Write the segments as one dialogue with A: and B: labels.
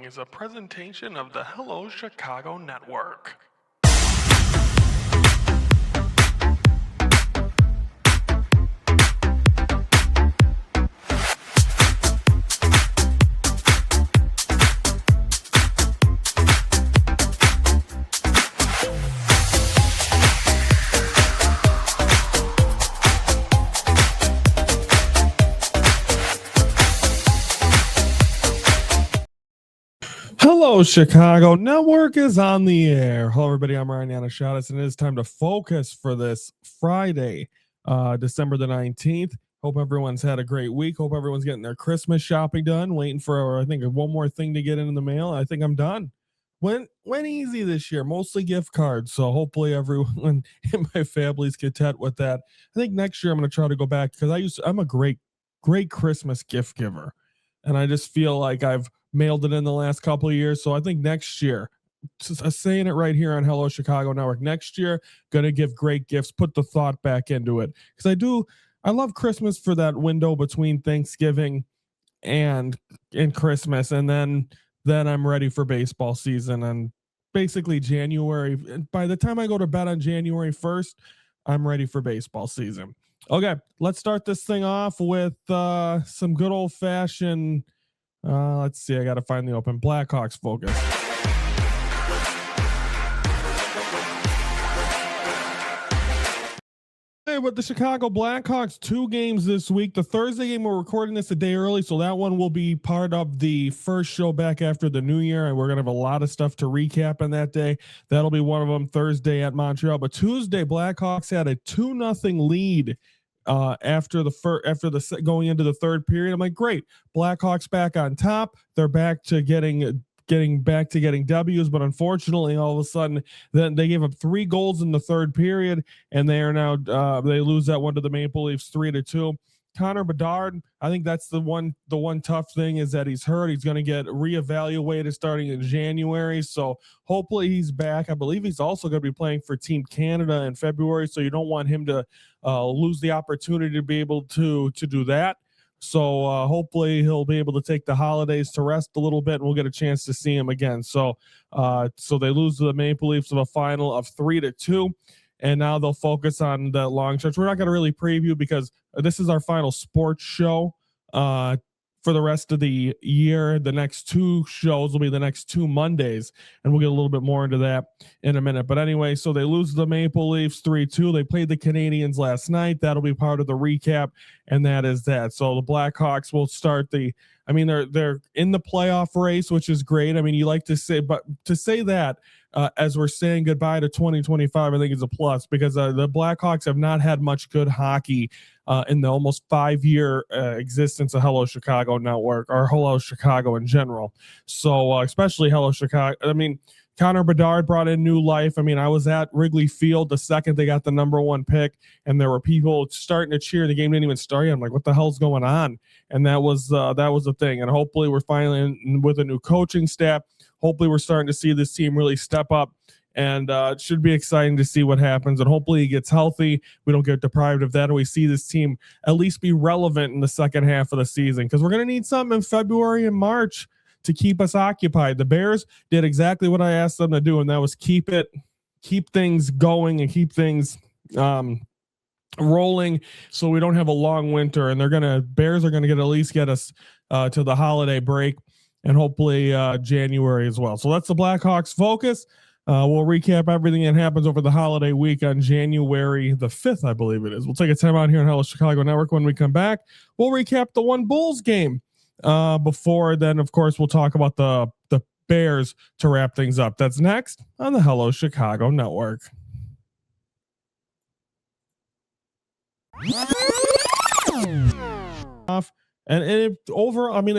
A: is a presentation of the Hello Chicago Network. Hello, Chicago Network is on the air. Hello, everybody. I'm Ryan Yanishatis, and it is time to focus for this Friday, December the 19th. Hope everyone's had a great week. Hope everyone's getting their Christmas shopping done. Waiting for, I think, one more thing to get in the mail. I think I'm done. Went easy this year, mostly gift cards. So hopefully everyone in my family's content with that. I think next year I'm going to try to go back because I'm a great Christmas gift giver, and I just feel like I've mailed it in the last couple of years. So I think next year, just saying it right here on Hello Chicago Network, next year, gonna give great gifts, put the thought back into it. Because I love Christmas for that window between Thanksgiving and Christmas. And then I'm ready for baseball season. And basically January, by the time I go to bed on January 1st, I'm ready for baseball season. Okay, let's start this thing off with some good old fashioned let's see. I got to find the open Blackhawks focus. Hey, with the Chicago Blackhawks, 2 games this week. The Thursday game, we're recording this a day early, so that one will be part of the first show back after the new year, and we're going to have a lot of stuff to recap on that day. That'll be one of them, Thursday at Montreal. But Tuesday, Blackhawks had a 2-0 lead after going into the third period. I'm like, great, Blackhawks back on top. They're back to getting W's, but unfortunately, all of a sudden, then they gave up 3 goals in the third period, and they are now they lose that one to the Maple Leafs 3-2. Connor Bedard, I think that's the one tough thing is that he's hurt. He's going to get reevaluated starting in January. So hopefully he's back. I believe he's also going to be playing for Team Canada in February. So you don't want him to lose the opportunity to be able to do that. So hopefully he'll be able to take the holidays to rest a little bit, and we'll get a chance to see him again. So they lose to the Maple Leafs of a final of 3-2. And now they'll focus on the long stretch. We're not going to really preview because this is our final sports show for the rest of the year. The next 2 shows will be the next 2 Mondays, and we'll get a little bit more into that in a minute. But anyway, so they lose the Maple Leafs 3-2. They played the Canadiens last night. That'll be part of the recap, and that is that. So the Blackhawks will start they're in the playoff race, which is great. I mean, you like to say, but to say that as we're saying goodbye to 2025, I think is a plus because the Blackhawks have not had much good hockey in the almost 5-year existence of Hello Chicago Network or Hello Chicago in general. So especially Hello Chicago. I mean, Connor Bedard brought in new life. I mean, I was at Wrigley Field the second they got the number 1 pick, and there were people starting to cheer. The game didn't even start yet. I'm like, what the hell's going on? And that was the thing. And hopefully we're finally with a new coaching staff. Hopefully we're starting to see this team really step up, and it should be exciting to see what happens. And hopefully he gets healthy. We don't get deprived of that, and we see this team at least be relevant in the second half of the season, because we're going to need something in February and March to keep us occupied. The Bears did exactly what I asked them to do, and that was keep things going and keep things rolling so we don't have a long winter. And Bears are gonna at least get us to the holiday break, and hopefully January as well. So that's the Blackhawks focus. We'll recap everything that happens over the holiday week on January the 5th, I believe it is. We'll take a time out here on Hello Chicago Network. When we come back, we'll recap the 1 Bulls game. Before then, of course, we'll talk about the Bears to wrap things up. That's next on the Hello Chicago Network. And they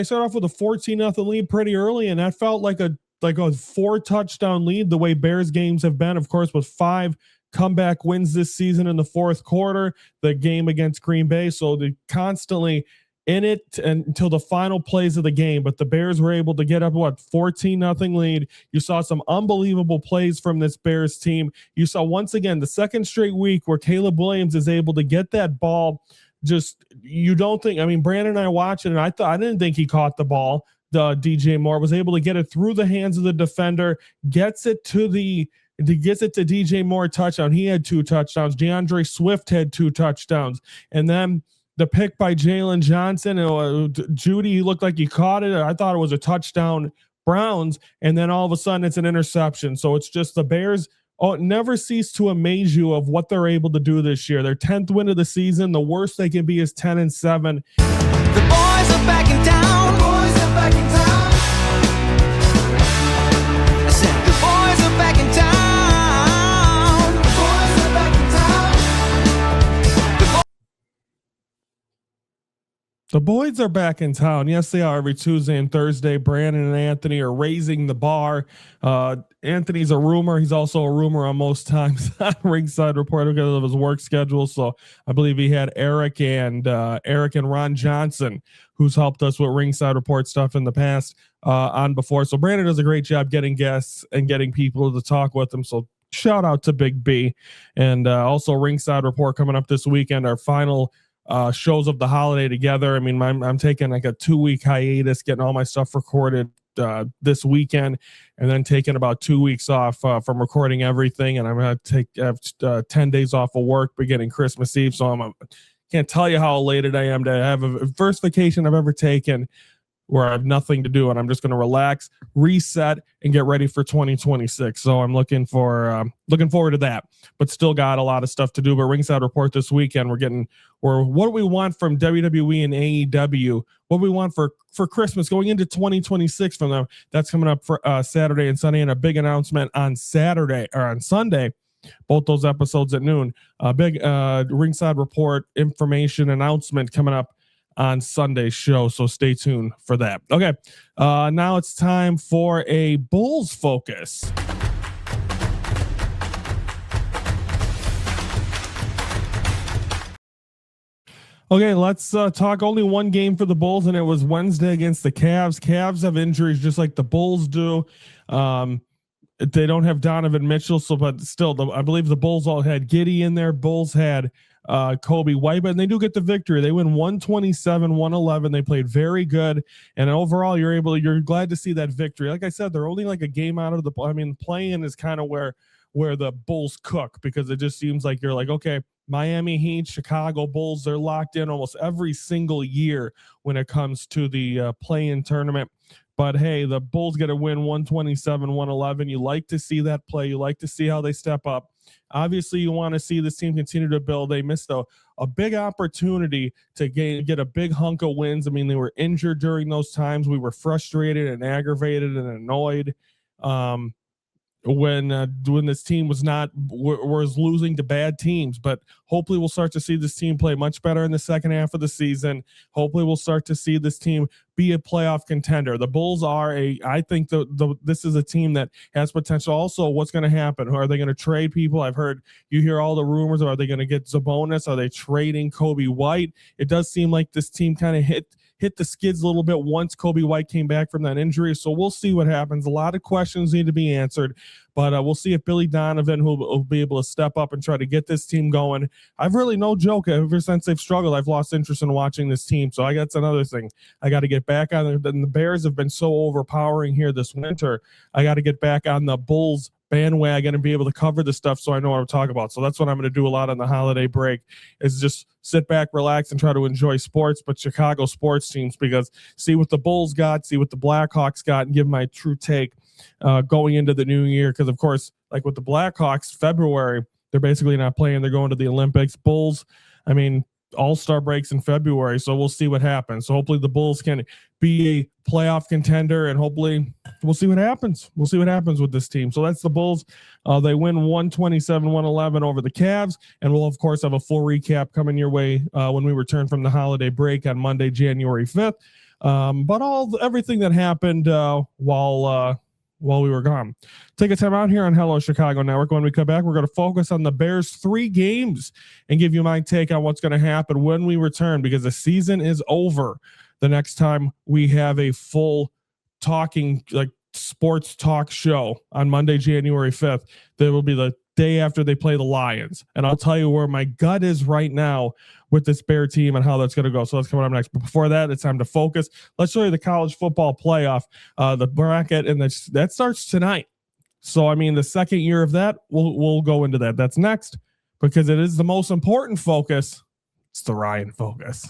A: started off with a 14-0 lead pretty early, and that felt like a 4-touchdown lead the way Bears games have been, of course, with 5 comeback wins this season in the fourth quarter, the game against Green Bay. So they constantly in it until the final plays of the game, but the Bears were able to get up 14-0 lead. You saw some unbelievable plays from this Bears team. You saw once again the second straight week where Caleb Williams is able to get that ball. Just, you don't think, I mean, Brandon and I watched it, and I didn't think he caught the ball. DJ Moore, was able to get it through the hands of the defender, gets it to DJ Moore touchdown. He had 2 touchdowns. DeAndre Swift had 2 touchdowns. And then the pick by Jalen Johnson, Judy, he looked like he caught it. I thought it was a touchdown, Browns. And then all of a sudden it's an interception. So it's just the Bears never cease to amaze you of what they're able to do this year. Their 10th win of the season. The worst they can be is 10-7.
B: The boys are back in town. The boys are back in town. I said the boys are back in town. The boys are back in town.
A: The boys are back in town. Yes, they are. Every Tuesday and Thursday, Brandon and Anthony are raising the bar. Anthony's a rumor. He's also a rumor on most times on Ringside Report because of his work schedule. So I believe he had Eric and Ron Johnson, who's helped us with Ringside Report stuff in the past, on before. So Brandon does a great job getting guests and getting people to talk with him. So shout out to Big B. And also Ringside Report coming up this weekend, our final shows of the holiday together. I mean, I'm taking like a 2-week hiatus, getting all my stuff recorded this weekend, and then taking about 2 weeks off from recording everything. And I'm going to take 10 days off of work beginning Christmas Eve. So can't tell you how elated I am to have a first vacation I've ever taken where I have nothing to do, and I'm just going to relax, reset, and get ready for 2026. So I'm looking forward to that, but still got a lot of stuff to do. But Ringside Report this weekend, we're what we want from WWE and AEW, what we want for Christmas going into 2026 from them. That's coming up for Saturday and Sunday, and a big announcement on Sunday. Both those episodes at noon. Big Ringside Report information announcement coming up on Sunday's show, so stay tuned for that. Okay, now it's time for a Bulls focus. Okay, let's talk only one game for the Bulls, and it was Wednesday against the Cavs. Cavs have injuries just like the Bulls do. They don't have Donovan Mitchell, but still, I believe the Bulls all had Giddey in there. Bulls had Kobe White, but they do get the victory. They win 127-111. They played very good, and overall, you're glad to see that victory. Like I said, they're only like a game out of the. I mean, playing is kind of where the Bulls cook, because it just seems like you're like, okay, Miami Heat, Chicago Bulls, they're locked in almost every single year when it comes to the play-in tournament. But hey, the Bulls get a win 127-111. You like to see that play. You like to see how they step up. Obviously, you want to see this team continue to build. They missed a big opportunity to get a big hunk of wins. I mean, they were injured during those times. We were frustrated and aggravated and annoyed when this team was losing to bad teams. But hopefully we'll start to see this team play much better in the second half of the season. Hopefully we'll start to see this team be a playoff contender. The Bulls I think this is a team that has potential. Also, what's going to happen? Are they going to trade people? You hear all the rumors. Are they going to get Sabonis? Are they trading Kobe White? It does seem like this team kind of hit the skids a little bit once Kobe White came back from that injury. So we'll see what happens. A lot of questions need to be answered, but we'll see if Billy Donovan will be able to step up and try to get this team going. I've really, no joke, ever since they've struggled, I've lost interest in watching this team. So that's another thing. I got to get back on it. And the Bears have been so overpowering here this winter. I got to get back on the Bulls bandwagon and be able to cover the stuff so I know what I'm talking about. So that's what I'm going to do a lot on the holiday break, is just sit back, relax, and try to enjoy sports, but Chicago sports teams, because see what the Bulls got, see what the Blackhawks got, and give my true take going into the new year. Because, of course, like with the Blackhawks, February, they're basically not playing. They're going to the Olympics. Bulls, I mean, all-star breaks in February, so we'll see what happens. So hopefully the Bulls can be a playoff contender, and hopefully we'll see what happens. We'll see what happens with this team. So that's the Bulls. They win 127-111 over the Cavs, and we'll, of course, have a full recap coming your way when we return from the holiday break on Monday, January 5th. But everything that happened while we were gone. Take a time out here on Hello Chicago Network. When we come back, we're going to focus on the Bears' 3 games and give you my take on what's going to happen when we return, because the season is over. The next time we have a full talking, like, sports talk show on Monday, January 5th, there will be the day after they play the Lions. And I'll tell you where my gut is right now with this Bear team and how that's going to go. So that's coming up next. But before that, it's time to focus. Let's show you the college football playoff, the bracket, and that starts tonight. So, I mean, the second year of that, we'll go into that. That's next because it is the most important focus. It's the Ryan focus.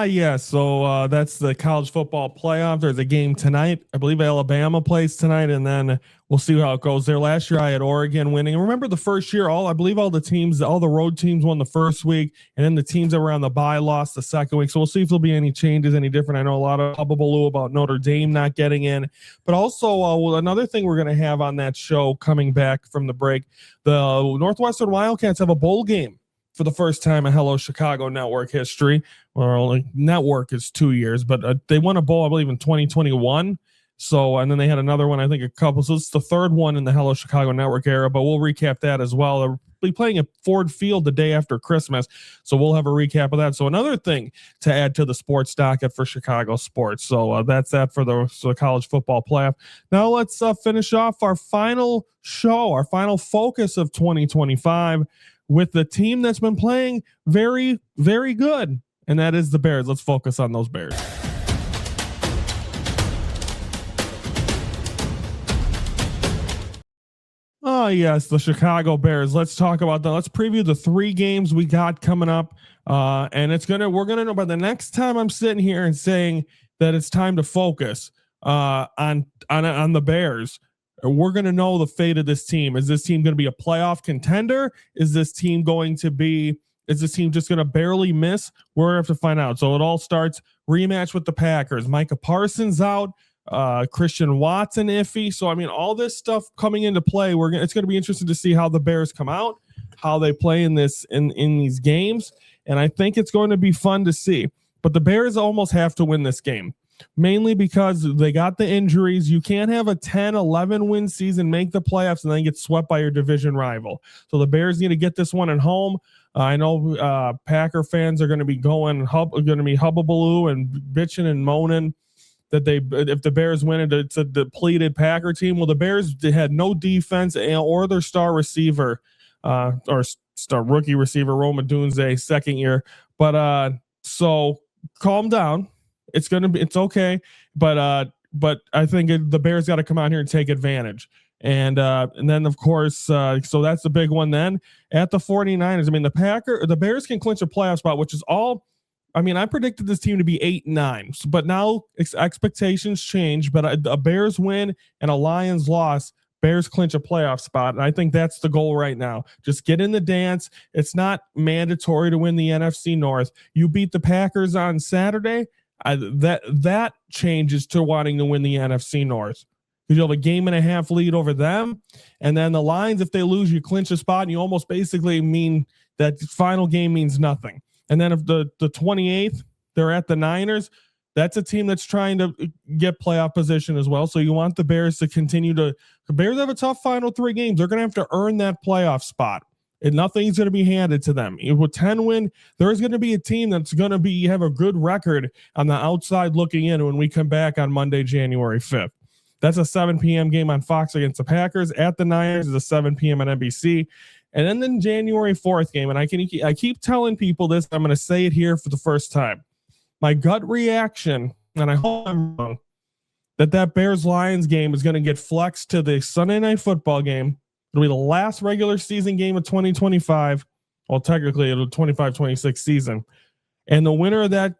A: Yeah. So that's the college football playoff. There's a game tonight. I believe Alabama plays tonight, and then we'll see how it goes there. Last year I had Oregon winning. And remember the first year, I believe all the road teams won the first week, and then the teams that were on the bye lost the second week. So we'll see if there'll be any changes, any different. I know a lot of hullabaloo about Notre Dame not getting in, but also another thing we're going to have on that show coming back from the break, the Northwestern Wildcats have a bowl game for the first time in Hello Chicago Network history. Well, only network is 2 years, but they won a bowl, I believe, in 2021. So, and then they had another one, I think, a couple. So it's the third one in the Hello Chicago Network era, but we'll recap that as well. They'll be playing at Ford Field the day after Christmas. So we'll have a recap of that. So another thing to add to the sports docket for Chicago sports. So that's that for the college football playoff. Now let's finish off our final show, our final focus of 2025 with the team that's been playing very, very good. And that is the Bears. Let's focus on those Bears. Oh, yes, the Chicago Bears. Let's talk about that. Let's preview the 3 games we got coming up. And we're gonna know by the next time I'm sitting here and saying that it's time to focus on the Bears. We're going to know the fate of this team. Is this team going to be a playoff contender? Is this team just going to barely miss? We're going to have to find out. So it all starts rematch with the Packers. Micah Parsons out, Christian Watson iffy. So, I mean, all this stuff coming into play, it's going to be interesting to see how the Bears come out, how they play in these games. And I think it's going to be fun to see. But the Bears almost have to win this game, mainly because they got the injuries. You can't have a 10-11 win season, make the playoffs, and then get swept by your division rival. So the Bears need to get this one at home. I know Packer fans are going to be hubbubaloo and bitching and moaning that if the Bears win, it's a depleted Packer team. Well, the Bears had no defense or their star receiver or star rookie receiver, Rome Odunze, second year. But so calm down. It's okay. But I think the Bears got to come out here and take advantage. And then of course, so that's the big one then at the 49ers. I mean, the Bears can clinch a playoff spot, which is all, I mean, I predicted this team to be 8-9, but now expectations change, but a Bears win and a Lions loss, Bears clinch a playoff spot. And I think that's the goal right now. Just get in the dance. It's not mandatory to win the NFC North. You beat the Packers on Saturday. That changes to wanting to win the NFC North. Because you'll have a 1.5 lead over them. And then the Lions, if they lose, you clinch a spot and you almost basically mean that final game means nothing. And then if the 28th, they're at the Niners, that's a team that's trying to get playoff position as well. So you want the Bears to continue the Bears have a tough final 3 games. They're going to have to earn that playoff spot. And nothing's going to be handed to them. With 10 win, there is going to be a team that's going to have a good record on the outside looking in when we come back on Monday, January 5th. That's a 7 p.m. game on Fox against the Packers. At the Niners is a 7 p.m. on NBC. And then the January 4th game, and I keep telling people this, I'm going to say it here for the first time. My gut reaction, and I hope I'm wrong, that Bears-Lions game is going to get flexed to the Sunday Night Football game. It'll be the last regular season game of 2025. Well, technically, it'll 25-26 season. And the winner of that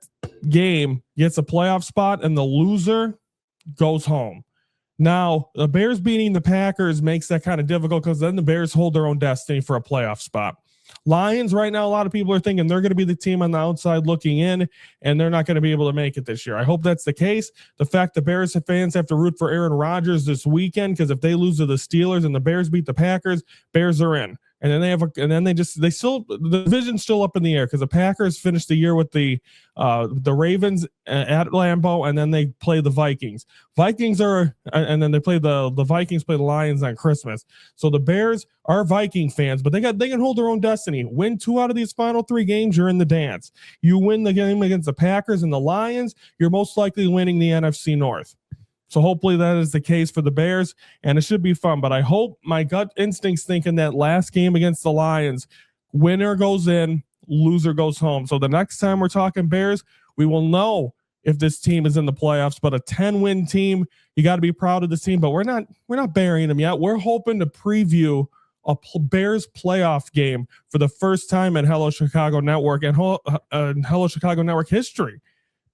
A: game gets a playoff spot, and the loser goes home. Now, the Bears beating the Packers makes that kind of difficult because then the Bears hold their own destiny for a playoff spot. Lions right now, a lot of people are thinking they're going to be the team on the outside looking in, and they're not going to be able to make it this year. I hope that's the case. The fact the Bears fans have to root for Aaron Rodgers this weekend, because if they lose to the Steelers and the Bears beat the Packers, Bears are in. And then the division's still up in the air, because the Packers finished the year with the Ravens at Lambeau, and then they play the Vikings. And then they play the Vikings play the Lions on Christmas. So the Bears are Viking fans, but they can hold their own destiny. Win 2 out of these final 3 games, you're in the dance. You win the game against the Packers and the Lions, you're most likely winning the NFC North. So hopefully that is the case for the Bears, and it should be fun. But I hope, my gut instincts thinking that last game against the Lions, winner goes in, loser goes home. So the next time we're talking Bears, we will know if this team is in the playoffs. But a 10-win team, you got to be proud of this team. But we're not burying them yet. We're hoping to preview a Bears playoff game for the first time in Hello Chicago Network and Hello Chicago Network history,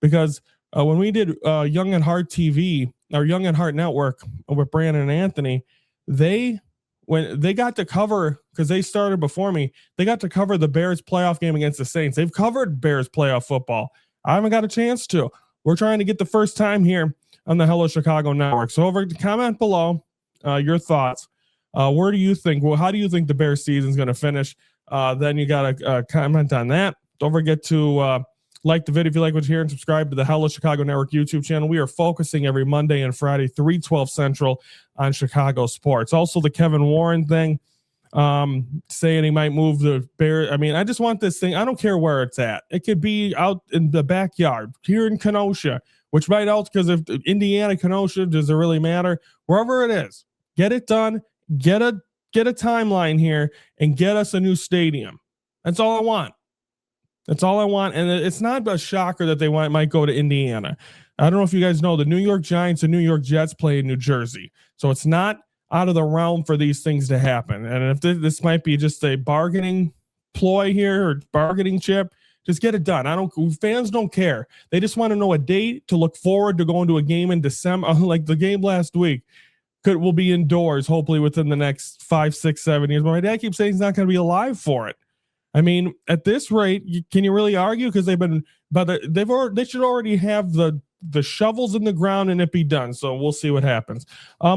A: because when we did Young and Hard TV, or Young and Hard Network with Brandon and Anthony, when they got to cover, because they started before me, they got to cover the Bears playoff game against the Saints. They've covered Bears playoff football. I haven't got a chance to. We're trying to get the first time here on the Hello Chicago Network. So over to comment below your thoughts. Where do you think? Well, how do you think the Bears season is going to finish? Then you got to comment on that. Don't forget to like the video if you like what you hear, and subscribe to the Hello Chicago Network YouTube channel. We are focusing every Monday and Friday, 3:12 Central, on Chicago sports. Also, the Kevin Warren thing, saying he might move the Bears. I mean, I just want this thing. I don't care where it's at. It could be out in the backyard here in Kenosha, which might help, because if Indiana, Kenosha, does it really matter? Wherever it is, get it done. Get a timeline here and get us a new stadium. That's all I want. That's all I want. And it's not a shocker that they might go to Indiana. I don't know if you guys know, the New York Giants and New York Jets play in New Jersey. So it's not out of the realm for these things to happen. And if this might be just a bargaining ploy here, or bargaining chip, just get it done. Fans don't care. They just want to know a date to look forward to going to a game in December, like the game last week. Will be indoors, hopefully within the next 5, 6, 7 years. But my dad keeps saying he's not going to be alive for it. I mean, at this rate, can you really argue? Because they should already have the shovels in the ground and it be done. So we'll see what happens.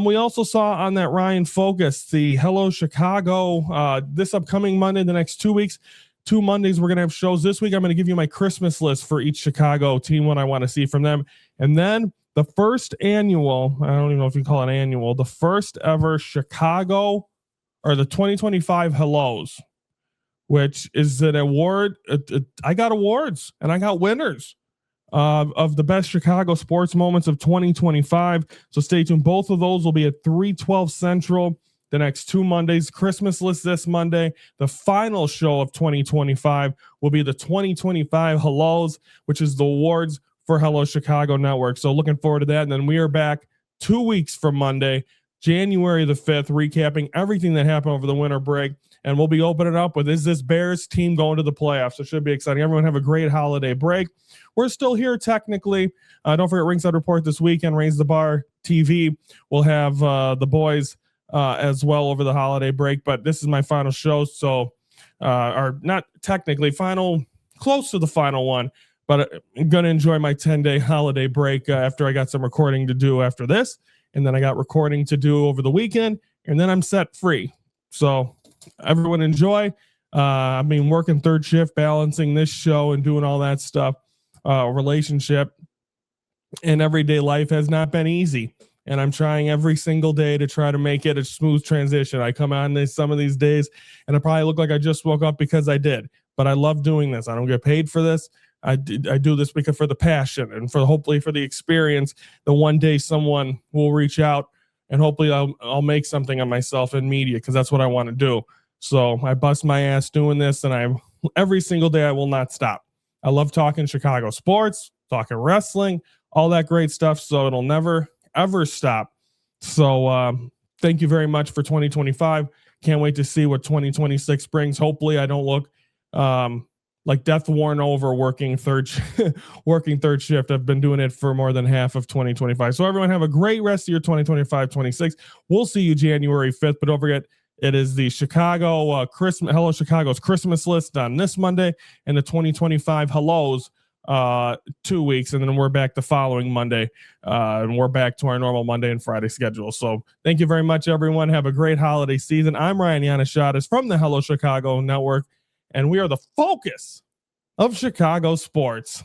A: We also saw on that Ryan Focus, the Hello Chicago, this upcoming Monday, the next 2 weeks, 2 Mondays, we're going to have shows. This week, I'm going to give you my Christmas list for each Chicago team, what I want to see from them. And then the first annual, I don't even know if you call it annual, the first ever Chicago, or the 2025 Hellos, which is an award. I got awards and I got winners of the best Chicago sports moments of 2025. So stay tuned. Both of those will be at 3:12 Central the next 2 Mondays. Christmas list this Monday. The final show of 2025 will be the 2025 Hellos, which is the awards for Hello Chicago Network. So looking forward to that. And then we are back 2 weeks from Monday, January the 5th, recapping everything that happened over the winter break. And we'll be opening up with, is this Bears team going to the playoffs? It should be exciting. Everyone have a great holiday break. We're still here technically. Don't forget Ringside Report this weekend. Raise the Bar TV. We'll have the boys as well over the holiday break. But this is my final show. So, or not technically final, close to the final one. But I'm going to enjoy my 10-day holiday break after I got some recording to do after this. And then I got recording to do over the weekend. And then I'm set free. So everyone enjoy. I've been working third shift, balancing this show and doing all that stuff. Relationship and everyday life has not been easy. And I'm trying every single day to try to make it a smooth transition. I come on some of these days and I probably look like I just woke up because I did. But I love doing this. I don't get paid for this. I do this because for the passion and for hopefully for the experience. The one day someone will reach out and hopefully I'll make something of myself in media, because that's what I want to do. So I bust my ass doing this, and every single day I will not stop. I love talking Chicago sports, talking wrestling, all that great stuff. So it'll never, ever stop. So thank you very much for 2025. Can't wait to see what 2026 brings. Hopefully I don't look like death worn over working third shift. I've been doing it for more than half of 2025. So everyone have a great rest of your 2025-26. We'll see you January 5th, but don't forget, It is the Chicago Christmas Hello Chicago's Christmas list on this Monday, and the 2025 hellos 2 weeks, and then we're back the following Monday, and we're back to our normal Monday and Friday schedule. So thank you very much, everyone. Have a great holiday season. I'm Ryan Yanishadis from the Hello Chicago Network, and we are the focus of Chicago sports.